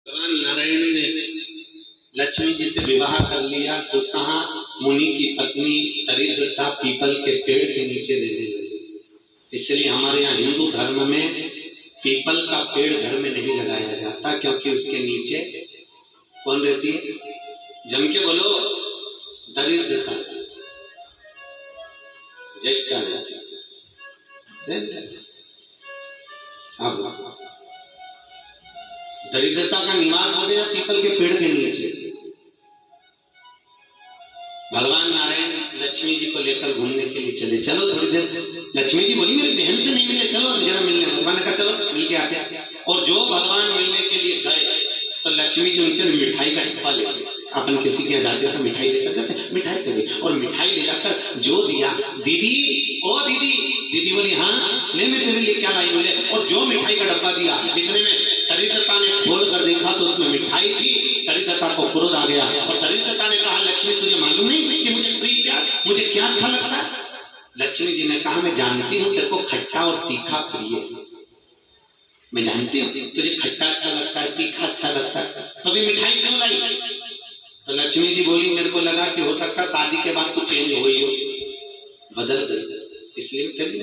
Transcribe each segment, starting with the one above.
भगवान नारायण ने लक्ष्मी जी से विवाह कर लिया तो सहा मुनि की पत्नी दरिद्रता पीपल के पेड़ के नीचे रहने लगी। इसलिए हमारे यहाँ हिंदू धर्म में पीपल का पेड़ घर में नहीं लगाया जाता, क्योंकि उसके नीचे कौन रहती है? जम के बोलो, दरिद्रता, ज्येष्ठा रहती है। दरिद्रता का निवास हो गया पीपल के पेड़ के नीचे। भगवान नारायण लक्ष्मी जी को लेकर घूमने के लिए चले। चलो थोड़ी देर। लक्ष्मी जी बोली मेरी बहन से नहीं मिले, चलो जरा मिलने। भगवान ने कहा चलो मिल के आते। और जो भगवान मिलने के लिए गए तो लक्ष्मी जी उनके मिठाई का डिब्बा ले गए। अपन किसी के जाते हैं तो मिठाई लेकर जाते, मिठाई कर दी। और मिठाई ले जाकर जो दिया, दीदी ओ दीदी, दीदी बोली हाँ ले, मैं तेरे लिए क्या लाई? बोले और जो मिठाई का डब्बा दिया, इतने में दरिद्रता ने खोल कर देखा तो उसमें मिठाई थी। दरिद्रता को क्रोध आ गया और दरिद्रता ने कहा लक्ष्मी तुझे मालूम नहीं कि मुझे प्रिय क्या, मुझे क्या अच्छा लगता है? लक्ष्मी जी ने कहा मैं जानती हूँ तेरे को खट्टा और तीखा प्रिय है, मैं जानती हूँ तुझे खट्टा अच्छा लगता है, तीखा अच्छा लगता है, तो भी मिठाई क्यों लाई? तो लक्ष्मी जी बोली मेरे को लगा कि हो सकता शादी के बाद तू चेंज हो ही हो, बदल गई, इसलिए तेरी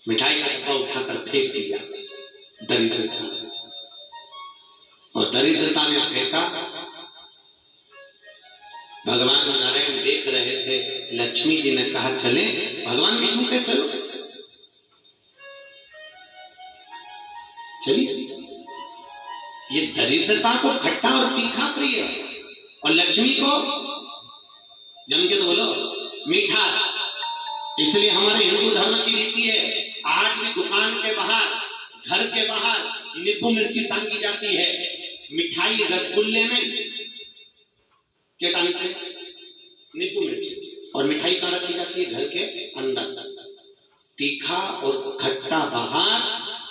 मिठाई का डब्बा उठाकर फेंक दिया दरिद्रता। और दरिद्रता ने फेंका। भगवान नारायण देख रहे थे। लक्ष्मी जी ने कहा चले। भगवान विष्णु के चलो, चलिए। ये दरिद्रता को खट्टा और तीखा प्रिय है और लक्ष्मी को जम के तो बोलो मीठा। इसलिए हमारे हिंदू धर्म की रीति है, आज भी दुकान के बाहर, घर के बाहर नींबू मिर्ची टांगी जाती है। मिठाई रसगुल्ले में क्या टांगते हैं? नींबू मिर्ची। और मिठाई कहाँ रखी जाती है? घर के अंदर। तीखा और खट्टा बाहर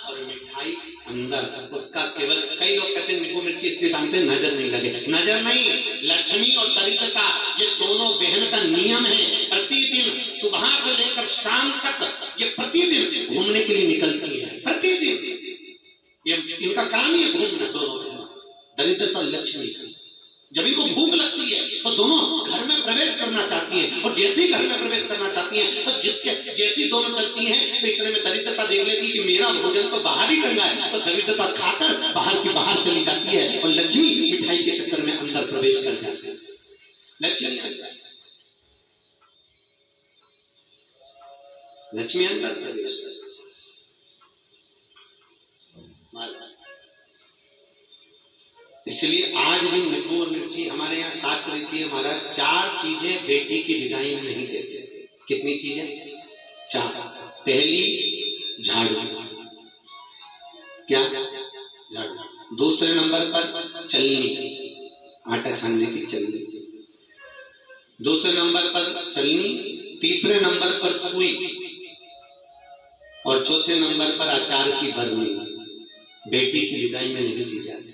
और मिठाई अंदर। उसका केवल कई लोग कहते हैं नींबू मिर्ची इसलिए टांगते हैं नजर नहीं लगे। नजर नहीं, लक्ष्मी और दरिद्रता ये दोनों बहन का नियम है। प्रतिदिन सुबह से लेकर शाम तक ये प्रतिदिन घूमने के लिए निकलती है। प्रतिदिन ये इनका काम ही है घूमना। दोनों बहन दरिद्रता और लक्ष्मी, जब इनको भूख लगती है तो दोनों घर में प्रवेश करना चाहती हैं। और जैसे ही घर में प्रवेश करना चाहती हैं तो जिसके जैसी दोनों चलती हैं तो इतने में दरिद्रता देख लेती कि मेरा भोजन तो बाहर ही टंगा है, तो दरिद्रता खाकर बाहर की बाहर चली जाती है और लक्ष्मी मिठाई के चक्कर में अंदर प्रवेश कर जाती है। लक्ष्मी अंदर प्रवेश कर। इसलिए आज भी नींबू और मिर्ची हमारे यहाँ शास्त्र रीति है महाराज, 4 चीजें बेटी की विदाई में नहीं देते। कितनी चीजें? 4। पहली झाड़ू, क्या? झाड़ू। दूसरे नंबर पर चलनी, आटा छानने की चलनी। दूसरे नंबर पर चलनी, तीसरे नंबर पर सुई और चौथे नंबर पर अचार की बरनी। बेटी की विदाई में नहीं दी जाती।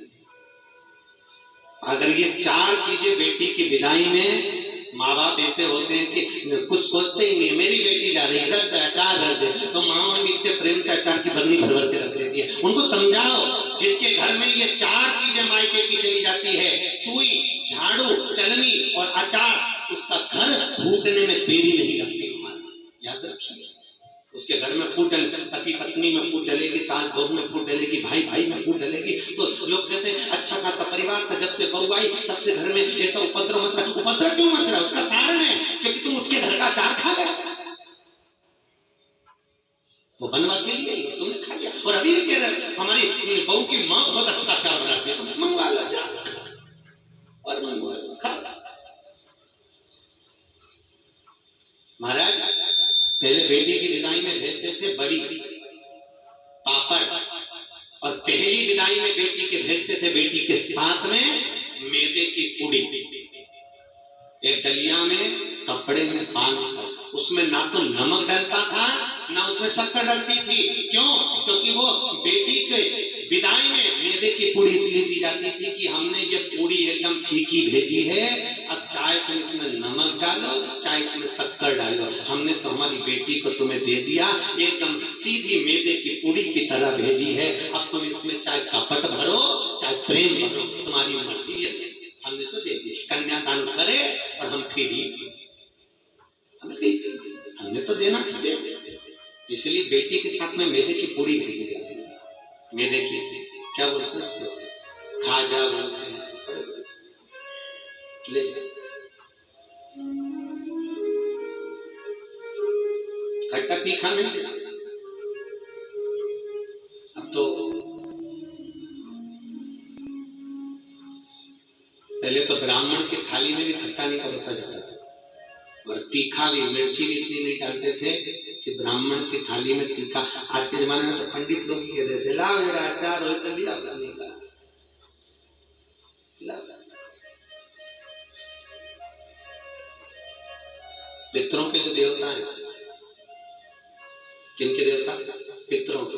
अगर ये 4 चीजें बेटी की विदाई में, माँ बाप ऐसे होते हैं कि कुछ सोचते ही नहीं, मेरी बेटी जा रही है रख दे, अचार रख दे, तो माँ भी इतने प्रेम से अचार की बरनी भर भर के रख देती है। उनको समझाओ जिसके घर में ये 4 चीजें मायके की चली जाती है, सुई, झाड़ू, चलनी और अचार, उसका घर फूटने में देरी नहीं लगती। याद रखिए, उसके घर में फूट डलेगी, पति पत्नी में फूट डलेगी, सास बहू में फूट डलेगी, भाई भाई में फूट डलेगी। तो लोग कहते हैं अच्छा खासा परिवार था, जब से बहू आई तब से घर में ऐसा उपद्रव मच रहा। उपद्रव क्यों मच रहा है? उसका कारण है क्योंकि तुम उसके घर का अचार खा गए। वो बनवा के लिए तुमने खा लिया। और अभी भी कह रहे हमारी बहू की माँ बहुत अच्छा अचार बनाती है, तो मंगवा लो और मंगवा लो, खा। महाराज पहले बेटी की विदाई में भेजते थे बड़ी पापड़, और पहली विदाई में बेटी के भेजते थे बेटी के साथ में मैदे की पूड़ी, एक डलिया में कपड़े में बांधकर। उसमें ना तो नमक डलता था ना उसमें शक्कर डलती थी। क्यों? क्योंकि वो बेटी के विदाई में मैदे की पूड़ी इसलिए दी जाती थी कि हमने ये पूड़ी एकदम फीकी भेजी है, अब चाहे तुम इसमें नमक डालो चाहे इसमें शक्कर डालो, हमने तो हमारी बेटी को तुम्हें दे दिया, एकदम सीधी मैदे की पूरी की तरह भेजी है। अब तुम इसमें चाहे कपट भरो चाहे प्रेम भरो, तुम्हारी मर्जी है, हमने तो दे दी। कन्यादान करे और हम फिर हमने तो देना चाहिए, इसलिए बेटी के साथ में मैदे की पूरी भेजी जाती है। मैदे की क्या बोलते हैं उसको, खाजा बोलते हैं, ले खट्टा तीखा नहीं। अब तो पहले तो ब्राह्मण की थाली में भी खट्टा नहीं परोसा जाता था, और तीखा भी, मिर्ची भी इतनी नहीं डालते थे कि ब्राह्मण की थाली में तीखा। आज के जमाने में तो पंडित लोग ही कहते थे लाओ मेरा अचार हो तो लिया, नहीं का पितरों के जो देवता हैं, किनके देवता, पितरों के,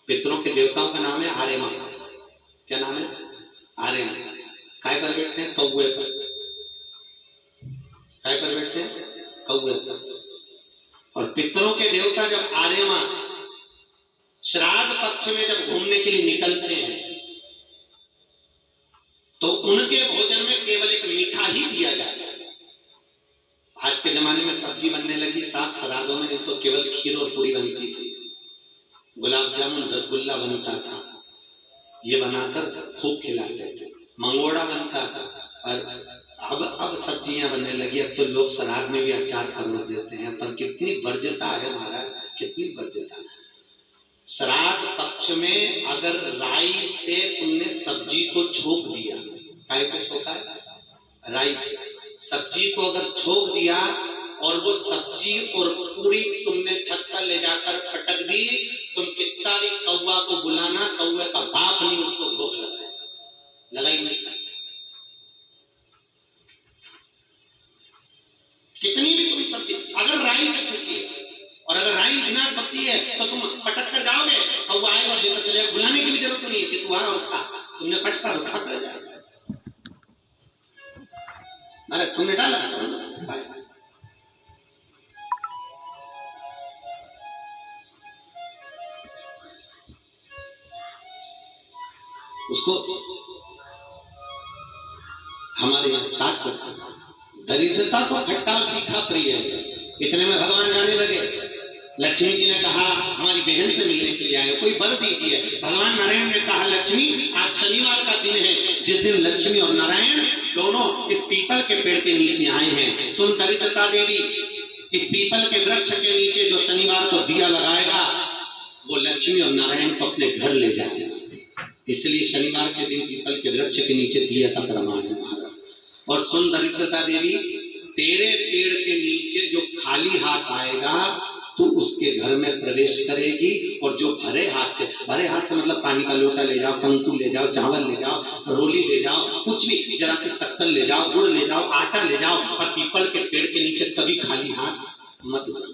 पितरों के देवताओं का नाम है आर्यमा। क्या नाम है, आर्यमा। काय पर बैठते हैं, कौवे पर। काय पर बैठते हैं, कौवे पर। और पितरों के देवता जब आर्यमा श्राद्ध पक्ष में जब घूमने के लिए निकलते हैं तो उनके भोजन में केवल एक मीठा ही दिया जाता है। आज के जमाने में सब्जी बनने लगी, साथ श्राद्धों में तो केवल खीर और पूरी बनती थी, गुलाब जामुन रसगुल्ला बनता था, ये बनाकर खूब खिलाते थे, मंगोड़ा बनता था। और अब सब्जियां बनने लगी, अब तो लोग श्राद्ध में भी अचार परोस देते हैं, पर कितनी वर्ज्यता है महाराज, कितनी वर्ज्यता। श्राद्ध पक्ष में अगर राई से तुमने सब्जी को छोक दिया, कैसे छोका है, राई से सब्जी को अगर छोक दिया और वो सब्जी और पूरी तुमने छत पर ले जाकर पटक दी, तुम कितना भी कौवा को बुलाना, कौवे का बाप नहीं उसको भोग लगा ही नहीं सकते। कितनी भी तुम सब्जी अगर राई से छुट्टी है, और अगर राई बिना सब्जी है तो तुम पटक कर जाओगे, कौवा आएगा और लेकर चलेगा, बुलाने की भी जरूरत नहीं है कि तू आ और खा, तुमने पटका और खा कर जाएगा। अरे तुमने डाला उसको, हमारे यहाँ शास्त्र दरिद्रता को खट्टा और तीखा प्रिय है। इतने में भगवान जाने लगे, लक्ष्मी जी ने कहा हमारी बहन से मिलने के लिए आए, कोई वर दीजिए। भगवान नारायण ने कहा लक्ष्मी आज शनिवार का दिन है, जिस दिन लक्ष्मी और नारायण दोनों इस पीपल के पेड़ के नीचे आए हैं। सुन दरिद्रता देवी, इस पीपल के वृक्ष के नीचे जो शनिवार को दिया लगाएगा वो लक्ष्मी और नारायण को अपने घर ले जाएगा, इसलिए शनिवार के दिन पीपल के वृक्ष के नीचे दिया का प्रमाण है महाराज। और सुन दरिद्रता देवी, तेरे पेड़ के नीचे जो खाली हाथ आएगा तो उसके घर में प्रवेश करेगी, और जो भरे हाथ से मतलब पानी का लोटा ले जाओ, कंकु ले जाओ, चावल ले जाओ, रोली ले जाओ, कुछ भी, जरा सी शक्कर ले जाओ, गुड़ ले जाओ, आटा ले जाओ, और पीपल के पेड़ के नीचे कभी खाली हाथ मत जाओ।